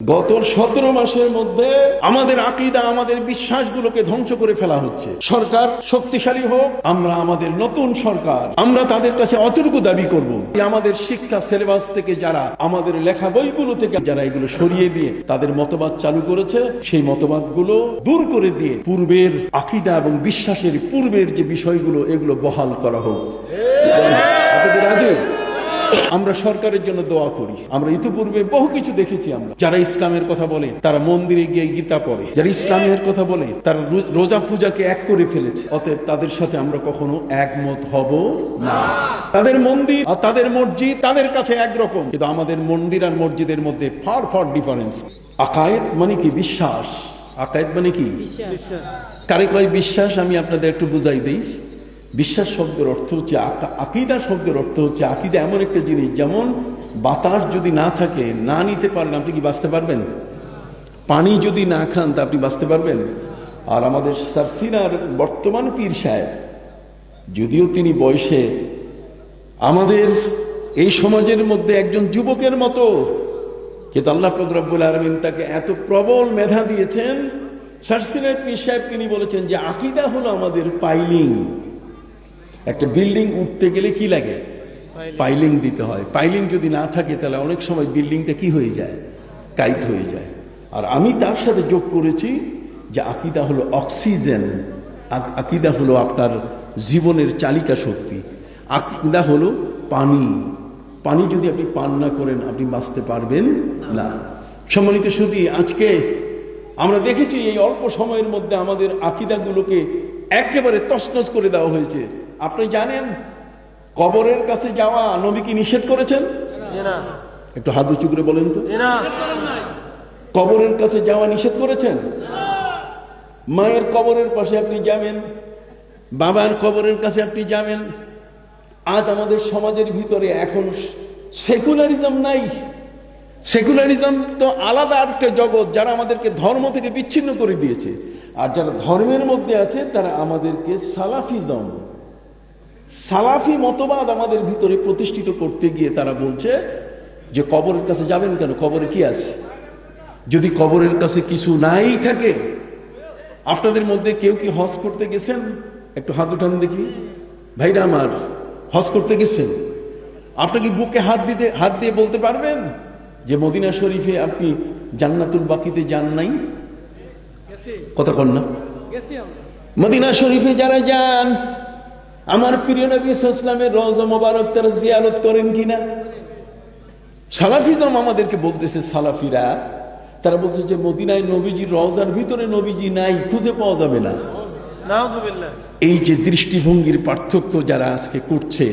গত 17 মাসের মধ্যে আমাদের আকীদা, আমাদের বিশ্বাসগুলোকে ধ্বংস করে ফেলা হচ্ছে। সরকার শক্তিশালী হোক, আমরা আমাদের নতুন সরকার, আমরা তাদের কাছে অতটুকু দাবি করব, আমাদের শিক্ষা সিলেবাস থেকে যারা, আমাদের লেখা বইগুলো থেকে যারা এগুলো সরিয়ে দিয়ে তাদের মতবাদ চালু করেছে, সেই মতবাদগুলো দূর করে দিয়ে পূর্বের আকীদা এবং বিশ্বাসের পূর্বের যে বিষয়গুলো, এগুলো বহাল করা হোক। আমরা সরকারের জন্য দোয়া করি। আমরা ইতিপূর্বে বহু কিছু দেখেছি। আমরা যারা ইসলামের কথা বলে তারা মন্দিরে গিয়ে গীতা পড়ে, যারা ইসলামের কথা বলে তারা রোজা পূজাকে এক করে ফেলেছে। অতএব তাদের সাথে আমরা কখনো একমত হব না। তাদের মন্দির আর তাদের মসজিদ তাদের কাছে একরকম, কিন্তু আমাদের মন্দির আর মসজিদের মধ্যে ফার ফার ডিফারেন্স। আকায়েদ মানে কি? বিশ্বাস। আকায়েদ মানে কি? কারে কয় বিশ্বাস? আমি আপনাদের একটু বুঝাই দিই। বিশ্বাস শব্দের অর্থ হচ্ছে আকীদা শব্দের অর্থ হচ্ছে, আকীদা এমন একটা জিনিস, যেমন বাতাস যদি না থাকে, না নিতে পারলে আপনি কি বাঁচতে পারবেন? পানি যদি না খান তা আপনি বাঁচতে পারবেন? আর আমাদের সারসিনার বর্তমান পীর সাহেব, যদিও তিনি বয়সে আমাদের এই সমাজের মধ্যে একজন যুবকের মতো, কিন্তু আল্লাহ পাক রব্বুল আলামিন তাকে এত প্রবল মেধা দিয়েছেন। সারসিনার পীর সাহেব তিনি বলেছেন যে আকীদা হলো আমাদের পাইলিং। একটা বিল্ডিং উঠতে গেলে কি লাগে? পাইলিং দিতে হয়। পাইলিং যদি না থাকে তাহলে অনেক সময় বিল্ডিংটা কি হয়ে যায়? কাইত হয়ে যায়। আর আমি তার সাথে যোগ করেছি যে আকীদা হলো অক্সিজেন, আকীদা হলো আপনার জীবনের চালিকা শক্তি, আকীদা হলো পানি। পানি যদি আপনি পান না করেন আপনি বাঁচতে পারবেন না। সম্মানিত সুধী, আজকে আমরা দেখেছি এই অল্প সময়ের মধ্যে আমাদের আকীদাগুলোকে একেবারে তছনছ করে দেওয়া হয়েছে। আপনি জানেন কবরের কাছে যাওয়া নবী কি নিষেধ করেছেন? একটু হাত উঁচু করে বলেন তো। কবরের কাছে যাওয়া নিষেধ করেছেন? মায়ের কবরের পাশে আপনি যাবেন, বাবার কবরের কাছে আপনি যাবেন। আজ আমাদের সমাজের ভিতরে এখন সেকুলারিজম নাই। সেকুলারিজম তো আলাদা একটা জগৎ, যারা আমাদেরকে ধর্ম থেকে বিচ্ছিন্ন করে দিয়েছে। আর যারা ধর্মের মধ্যে আছে তারা আমাদেরকে সালাফিজম, সালাফি মতবাদ আমাদের ভিতরে প্রতিষ্ঠিত করতে গিয়ে তারা বলছে যে কবরের কাছে যাবেন কেন? কবরে কি আছে? যদি কবরের কাছে কিছু নাই থাকে। আপনাদের মধ্যে কেউ কি হজ করতে গেছেন? একটু হাত উঠান দেখি। ভাইরা আমার, হজ করতে গেছেন? আপনি কি বুকে হাত দিয়ে বলতে পারবেন যে মদিনা শরীফে আপনি জান্নাতুল বাকিতে যান নাই? কথা কন না? মদিনা শরীফে যারা যান, আমার প্রিয় নবী সাল্লাল্লাহু আলাইহি ওয়াসাল্লামের রওজা মোবারক তারা জিয়ারত করেন কিনা? সালাফিজম আমাদেরকে বলতেছে, সালাফিরা তারা বলছে যে মদিনায় নবীজির রওজার ভিতরে নবীজি নাই, খুঁজে পাওয়া যাবে না। এই যে দৃষ্টিভঙ্গির পার্থক্য যারা আজকে করছে,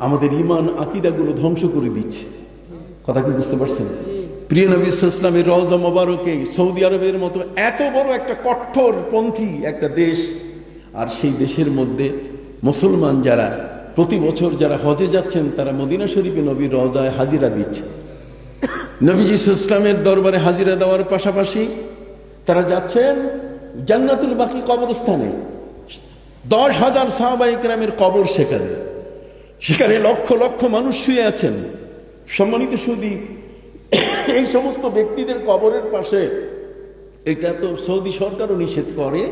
আমাদের ঈমান আকীদাগুলো ধ্বংস করে দিচ্ছে। কথা কি বুঝতে পারছেন? প্রিয় নবী সাল্লাল্লাহু আলাইহি ওয়াসাল্লামের রওজা মোবারকে সৌদি আরবের মতো এত বড় একটা কঠোরপন্থী একটা দেশ, আর সেই দেশের মধ্যে মুসলমান যারা প্রতি বছর যারা হজে যাচ্ছেন তারা মদিনা শরীফে নবীর রওজায় হাজিরা দিচ্ছে। নবীজি সাল্লাল্লাহু আলাইহি ওয়াসাল্লামের দরবারে হাজিরা দেওয়ার পাশাপাশি তারা যাচ্ছেন জান্নাতুল বাকি কবরস্থানে। 10,000 সাহাবায়ে কেরামের কবর সেখানে, সেখানে লক্ষ লক্ষ মানুষ শুয়ে আছেন। সম্মানিত সুধী, এই সমস্ত ব্যক্তিদের কবরের পাশে, এটা তো সৌদি সরকারও নিষেধ করে,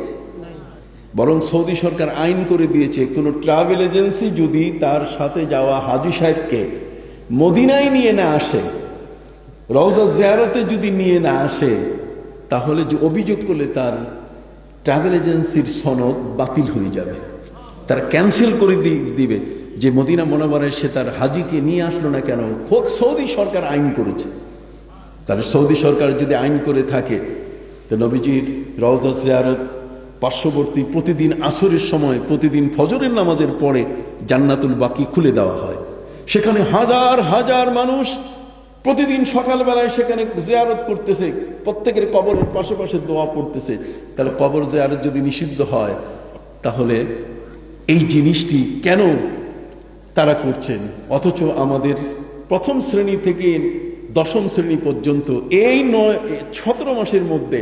বরং সৌদি সরকার আইন করে দিয়েছে কোনো ট্রাভেল এজেন্সি যদি তার সাথে যাওয়া হাজী সাহেবকে মদিনায় নিয়ে না আসে, রওজা জিয়ারতে যদি নিয়ে না আসে, তাহলে যে অভিযোগ করলে তার ট্রাভেল এজেন্সির সনদ বাতিল হয়ে যাবে। তারা ক্যান্সেল করে দিবে যে মদিনা মুনাওয়ারায় সে তার হাজীকে নিয়ে আসলো না কেন। খোদ সৌদি সরকার আইন করেছে। তাহলে সৌদি সরকার যদি আইন করে থাকে, তো নবীজির রওজা জিয়ারত পার্শ্ববর্তী প্রতিদিন আসরের সময়, প্রতিদিন ফজরের নামাজের পরে জান্নাতুল বাকি খুলে দেওয়া হয়। সেখানে হাজার হাজার মানুষ প্রতিদিন সকালবেলায় সেখানে জিয়ারত করতেছে, প্রত্যেকের কবরের পাশে পাশে দোয়া পড়তেছে। তাহলে কবর জিয়ারত যদি নিষিদ্ধ হয়, তাহলে এই জিনিসটি কেন তারা করছেন? অথচ আমাদের প্রথম শ্রেণী থেকে 10ম শ্রেণী পর্যন্ত এই 17 মাসের মধ্যে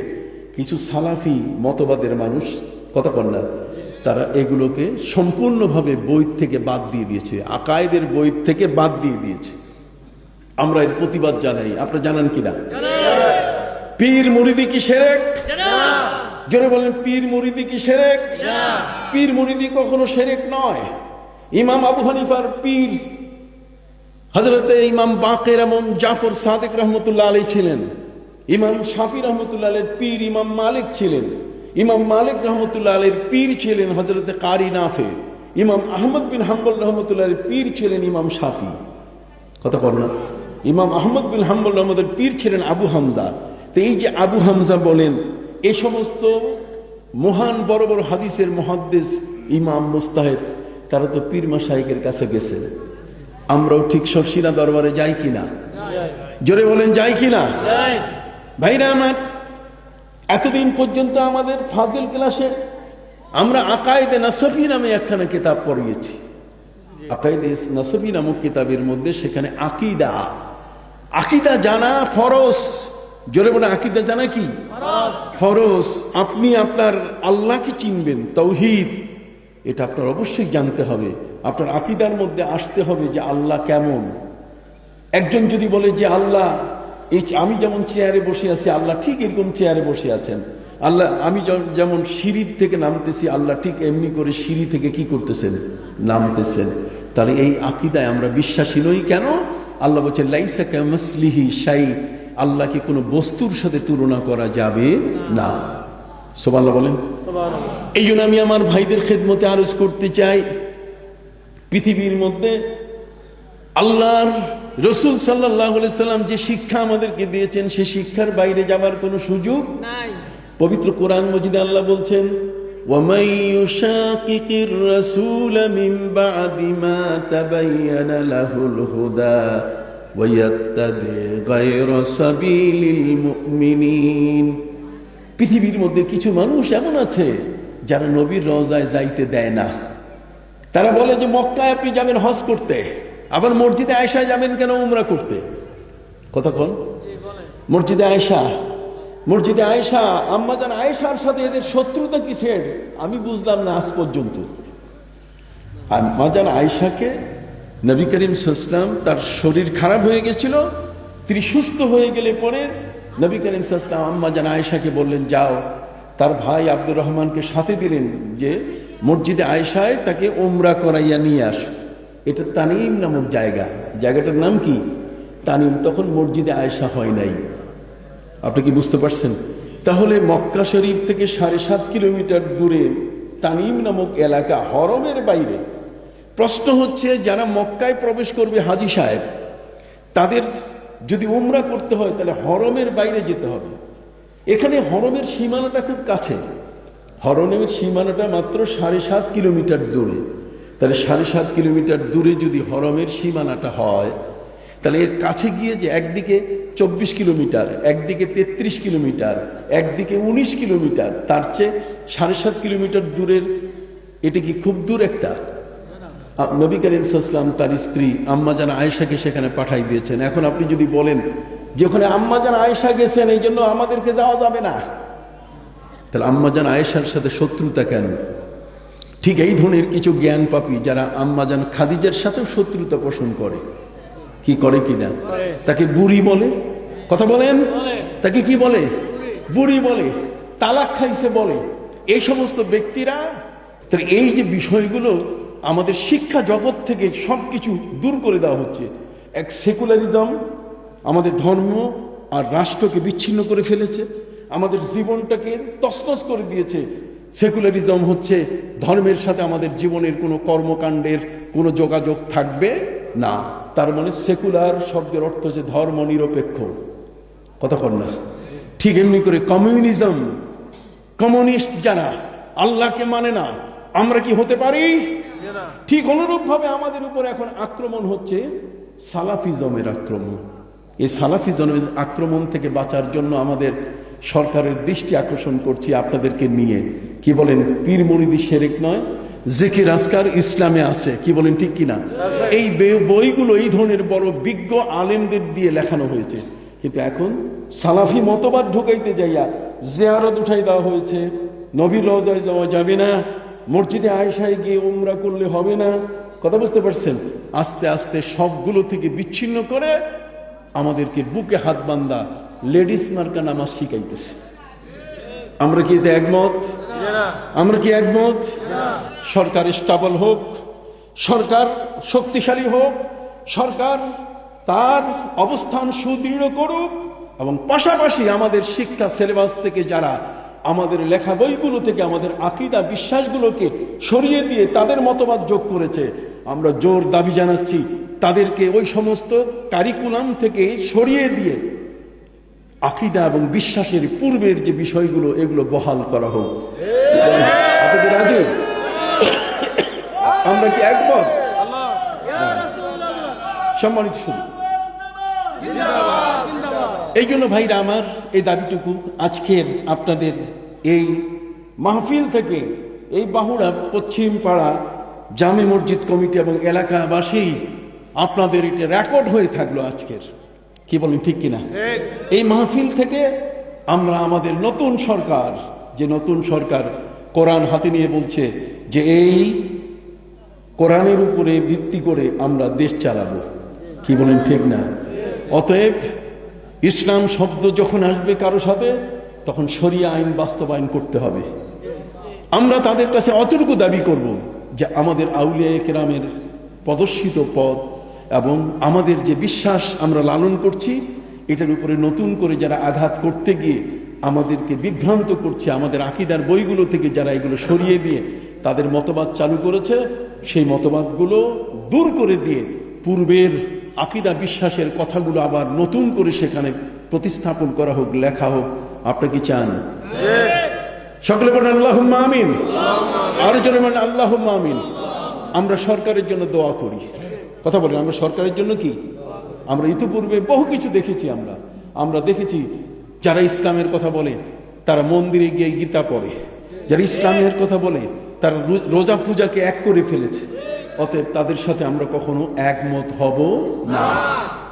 কিছু সালাফি মতবাদের মানুষ, কথা বল না, তারা এগুলোকে সম্পূর্ণভাবে বই থেকে বাদ দিয়ে দিয়েছে, আকায়েদের বই থেকে বাদ দিয়ে দিয়েছে। আমরা এর প্রতিবাদ জানাই। আপনারা জানান কিনা? পীর মুরিদি কি শিরক? জোরে বলেন, পীর মুরিদি কি শিরক? পীর মুরিদি কখনো শিরক নয়। ইমাম আবু হানিফার পীর হযরতে ইমাম বাকের এবং জাফর সাদিক রহমতুল্লাহ আলাইহি ছিলেন। ইমাম শাফি রহমতুল্লাহ আলাইহির পীর ইমাম মালিক ছিলেন। ইমাম মালিক রহমতুল্লাহ আলাইহির পীর ছিলেন হযরতে কারি নাফে। ইমাম আহমদ বিন হাম্বল রহমতুল্লাহ আলাইহির পীর ছিলেন ইমাম শাফি। কথা বল না? ইমাম আহমদ বিন হাম্বল রহমতুল্লাহ পীর ছিলেন আবু হামজা। তো এই যে আবু হামজা বলেন, এই সমস্ত মহান বড় বড় হাদিসের মুহাদ্দিস ইমাম মুস্তাহিদ, তারা তো পীর মাশায়েখের কাছে গেছেন। আমরাও ঠিক শর্ষিনা দরবারে যাই কিনা? জোরে বলেন, যাই কিনা? ভাইরা আমার, এতদিন পর্যন্ত আমাদের ফাজিল ক্লাসে আমরা আকায়েদে নাসফি নামে একখানা কিতাব পড়িয়েছি। আকায়েদে নাসফি নামক কিতাবের মধ্যে সেখানে আকীদা জানা ফরজ। জোরে বলে, আকীদা জানা কি ফরজ। আপনি আপনার আল্লাহকে চিনবেন, তাওহীদ, এটা আপনার অবশ্যই জানতে হবে। আপনার আকীদার মধ্যে আসতে হবে যে আল্লাহ কেমন। একজন যদি বলে যে আল্লাহ, এই আমি যেমন চেয়ারে বসে আছি আল্লাহ ঠিক এরকম চেয়ারে বসে আছেন, আল্লাহ আমি যেমন সিঁড়ি থেকে নামতেছি আল্লাহ ঠিক এমনি করে সিঁড়ি থেকে কি করতেছেন? নামতেছেন। তাহলে এই আকীদায় আমরা বিশ্বাসী নই। কেন? আল্লাহ বলছে লাইসা কামিসলিহি শাই, আল্লাহকে কোনো বস্তুর সাথে তুলনা করা যাবে না। সুবহানাল্লাহ বলেন। এই জন্য আমি আমার ভাইদের খেদমতে আরজ করতে চাই, পৃথিবীর মধ্যে আল্লাহর রাসূল সাল্লাল্লাহু আলাইহি সাল্লাম যে শিক্ষা আমাদেরকে দিয়েছেন, সে শিক্ষার বাইরে যাবার কোনো সুযোগ নাই। পবিত্র কোরআন মজিদে আল্লাহ বলছেন, ওয়ামাই ইউশাকিকির রাসূল মিন বা'দি মা তাবায়্যানা লাহুল হুদা ওয়া ইয়াত্তাবি গায়রা সাবিলিল মুমিনিন। পৃথিবীর মধ্যে কিছু মানুষ এমন আছে যারা নবীর রওজায় যাইতে দেয় না। তারা বলে যে মক্কায় আপনি যাবেন হজ করতে, আবার মসজিদে আয়েশায় যাবেন কেন উমরা করতে? কতক্ষণ? মসজিদে আয়েশা, আম্মাজান আয়েশার সাথে এদের শত্রুতা কিসের আমি বুঝলাম না আজ পর্যন্ত। আম্মাজান আয়েশাকে নবী করিম সাল্লাল্লাহু আলাইহি ওয়াসাল্লাম, তার শরীর খারাপ হয়ে গেছিল, তিনি সুস্থ হয়ে গেলে পরে নবী করিম সাল্লাল্লাহু আলাইহি ওয়াসাল্লাম আম্মাজান আয়েশাকে বললেন যাও। তার ভাই আব্দুর রহমানকে সাথে দিলেন যে মসজিদে আয়েশায় তাকে উমরা করাইয়া নিয়ে আসো। এটা তানিম নামক জায়গাটার নাম কি? তানিম। তখন মসজিদে আয়েশা হয় নাই। আপনি কি বুঝতে পারছেন? তাহলে মক্কা শরীফ থেকে 7.5 কিলোমিটার দূরে তানিম নামক এলাকা, হরমের বাইরে। প্রশ্ন হচ্ছে, যারা মক্কায় প্রবেশ করবে হাজী সাহেব, তাদের যদি উমরা করতে হয় তাহলে হরমের বাইরে যেতে হবে। এখানে হরমের সীমানাটা খুব কাছে, হরমের সীমানাটা মাত্র 7.5 কিলোমিটার দূরে। তাহলে 7.5 কিলোমিটার দূরে যদি হরমের সীমানাটা হয়, তাহলে এর কাছে গিয়ে যে একদিকে 24 কিলোমিটার, একদিকে 33 কিলোমিটার, একদিকে 19 কিলোমিটার, তার চেয়ে 7.5 কিলোমিটার দূরের, এটা কি খুব দূর একটা? নবী করিম সাল্লাল্লাহু আলাইহি ওয়াসাল্লাম তার স্ত্রী আম্মাজান আয়েশাকে সেখানে পাঠাই দিয়েছেন। এখন আপনি যদি বলেন যে ওখানে আম্মাজান আয়েশা গেছেন এই জন্য আমাদেরকে যাওয়া যাবে না, তাহলে আম্মাজান আয়েশার সাথে শত্রুতা কেন? ঠিক এই ধরনের কিছু জ্ঞান পাপী যারা আম্মাজান খাদিজার সাথেও শত্রুতা পোষণ করে, কি করে কিনা, তাকে বুড়ি বলে। কথা বলেন, তাকে কি বলে? বুড়ি বলে, তালাক খাইছে বলে। এই সমস্ত ব্যক্তিরা, তার এই যে বিষয়গুলো আমাদের শিক্ষা জগৎ থেকে সবকিছু দূর করে দেওয়া হচ্ছে। এক সেকুলারিজম আমাদের ধর্ম আর রাষ্ট্রকে বিচ্ছিন্ন করে ফেলেছে, আমাদের জীবনটাকে তছনছ করে দিয়েছে। সেকুলারিজম হচ্ছে ধর্মের সাথে আমাদের জীবনের কোনো কর্মকাণ্ডের কোনো যোগাযোগ থাকবে না। তার মানে সেকুলার শব্দের অর্থ হচ্ছে ধর্ম নিরপেক্ষ। কথা কর না? ঠিক এমনি করে কমিউনিজম, কমিউনিস্ট যারা আল্লাহকে মানে না, আমরা কি হতে পারি? ঠিক অনুরূপ ভাবে আমাদের উপর এখন আক্রমণ হচ্ছে সালাফিজমের আক্রমণ। এই সালাফিজমের আক্রমণ থেকে বাঁচার জন্য আমাদের সরকারের দৃষ্টি আকর্ষণ করছি আপনাদেরকে নিয়ে। কি বলেন? পীর মুরিদি শিরক নয়, জিকির আজকার ইসলামে আছে। কি বলেন, ঠিক কিনা? এই বইগুলো এই ধরনের বড় বিজ্ঞ আলেমদের দিয়ে লেখানো হয়েছে, কিন্তু এখন সালাফি মতবাদ ঢুকাইতে যাইয়া জিয়ারত উঠাই দেওয়া হয়েছে। নবীর রওজায় যাওয়া যাবে না, মসজিদে আয়েশায় গিয়ে উমরা করলে হবে না। কথা বুঝতে পারছেন? আস্তে আস্তে সবগুলো থেকে বিচ্ছিন্ন করে আমাদেরকে বুকে হাত বাঁধা লেডিস মার্কা নামাজ শিখাইতেছে। আমরা কি এতে একমত? আমরা কি একমত? সরকার স্টেবল হোক, সরকার শক্তিশালী হোক, সরকার তার অবস্থান সুদৃঢ় করুক, এবং পাশাপাশি আমাদের শিক্ষা সিলেবাস থেকে যারা আমাদের লেখা বইগুলো থেকে আমাদের আকীদা বিশ্বাসগুলোকে সরিয়ে দিয়ে তাদের মতবাদ যোগ করেছে, আমরা জোর দাবি জানাচ্ছি তাদেরকে ওই সমস্ত কারিকুলাম থেকে সরিয়ে দিয়ে আকীদা এবং বিশ্বাসের পূর্বের যে বিষয়গুলো এগুলো বহাল করা হোক। আপনাদের রাজি? আমরা কি একমত? সম্মানিত শুধু এই জন্য ভাইরা আমার এই দাবিটুকু আজকের আপনাদের এই মাহফিল থেকে, এই বাহুড়া পশ্চিম পাড়া জামে মসজিদ কমিটি এবং এলাকাবাসী আপনাদের এটা রেকর্ড হয়ে থাকলো আজকের। কি বলেন, ঠিক কিনা? এই মাহফিল থেকে আমরা আমাদের নতুন সরকার, যে নতুন সরকার কোরআন হাতে নিয়ে বলছে যে এই কোরআনের উপরে ভিত্তি করে আমরা দেশ চালাবো। কি বলেন, ঠিক না? অতএব ইসলাম শব্দ যখন আসবে কারো সাথে, তখন শরিয়া আইন বাস্তবায়ন করতে হবে। আমরা তাদের কাছে অতটুকু দাবি করব যে আমাদের আউলিয়া কেরামের প্রদর্শিত পথ এবং আমাদের যে বিশ্বাস আমরা লালন করছি, এটার উপরে নতুন করে যারা আঘাত করতে গিয়ে আমাদেরকে বিভ্রান্ত করছে, আমাদের আকীদার বইগুলো থেকে যারা এগুলো সরিয়ে দিয়ে তাদের মতবাদ চালু করেছে, সেই মতবাদগুলো দূর করে দিয়ে পূর্বের আকীদা বিশ্বাসের কথাগুলো আবার নতুন করে সেখানে প্রতিস্থাপন করা হোক, লেখা হোক। আপনি কি চান? সকলে বলেন আল্লাহুম্মা আমিন। আরো জোরে বলেন আল্লাহুম্মা আমিন। আমরা সরকারের জন্য দোয়া করি। কথা বলেন, আমরা সরকারের জন্য কি? আমরা ইতিপূর্বে বহু কিছু দেখেছি। আমরা দেখেছি যারা ইসলামের কথা বলে তারা মন্দিরে গিয়ে গীতা পড়ে, যারা ইসলামের কথা বলে তারা রোজা পূজাকে এক করে ফেলেছে। অতএব তাদের সাথে আমরা কখনো একমত হব না।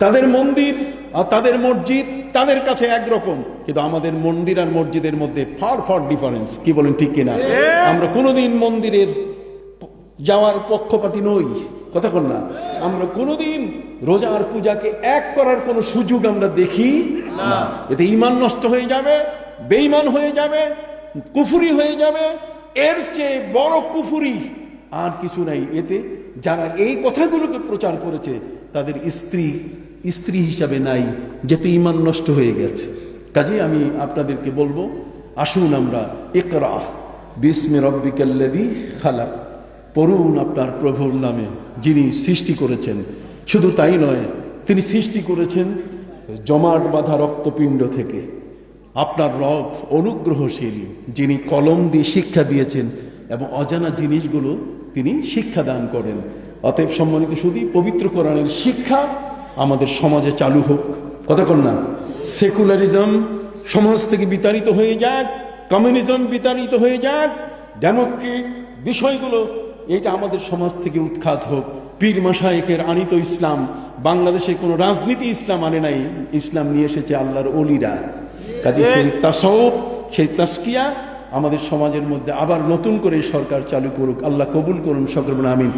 তাদের মন্দির আর তাদের মসজিদ তাদের কাছে একরকম, কিন্তু আমাদের মন্দির আর মসজিদের মধ্যে ফার ডিফারেন্স। কি বলেন, ঠিক কিনা? আমরা কোনোদিন মন্দিরের যাওয়ার পক্ষপাতী নই। কথা বল না। আমরা কোনোদিন রোজা আর পূজাকে এক করার কোনো সুযোগ আমরা দেখি না। এতে ঈমান নষ্ট হয়ে যাবে, বেঈমান হয়ে যাবে, কুফরি হয়ে যাবে। এর চেয়ে বড় কুফরি আর কিছু নাই। এতে যারা এই কথাগুলোকে প্রচার করেছে তাদের স্ত্রী হিসাবে নাই, যেতে ঈমান নষ্ট হয়ে গেছে। কাজে আমি আপনাদেরকে বলবো, আসুন আমরা ইকরা বিসমি রাব্বিকাল্লাযী খালাক পড়ুন আপনার প্রভুর নামে, যিনি সৃষ্টি করেছেন। শুধু তাই নয়, তিনি সৃষ্টি করেছেন জমাট বাঁধা রক্তপিণ্ড থেকে। আপনার রব অনুগ্রহশীল, যিনি কলম দিয়ে শিক্ষা দিয়েছেন এবং অজানা জিনিসগুলো তিনি শিক্ষা দান করেন। অতএব সম্মানিত শুধু পবিত্র কোরআনের শিক্ষা আমাদের সমাজে চালু হোক। কথা কন না। সেকুলারিজম সমাজ থেকে বিতাড়িত হয়ে যাক, কমিউনিজম বিতাড়িত হয়ে যাক, ডেমোক্রেট বিষয়গুলো এটা আমাদের সমাজ থেকে উৎখাত হোক। পীর মাশায়েখের আনিত ইসলাম, বাংলাদেশে কোনো রাজনীতি ইসলাম আনে নাই, ইসলাম নিয়ে এসেছে আল্লাহর ওলিরা। কাজে সেই তাসাউফ, সেই তাসকিয়া আমাদের সমাজের মধ্যে আবার নতুন করে সরকার চালু করুক। আল্লাহ কবুল করুন, সকলে বলুন আমিন।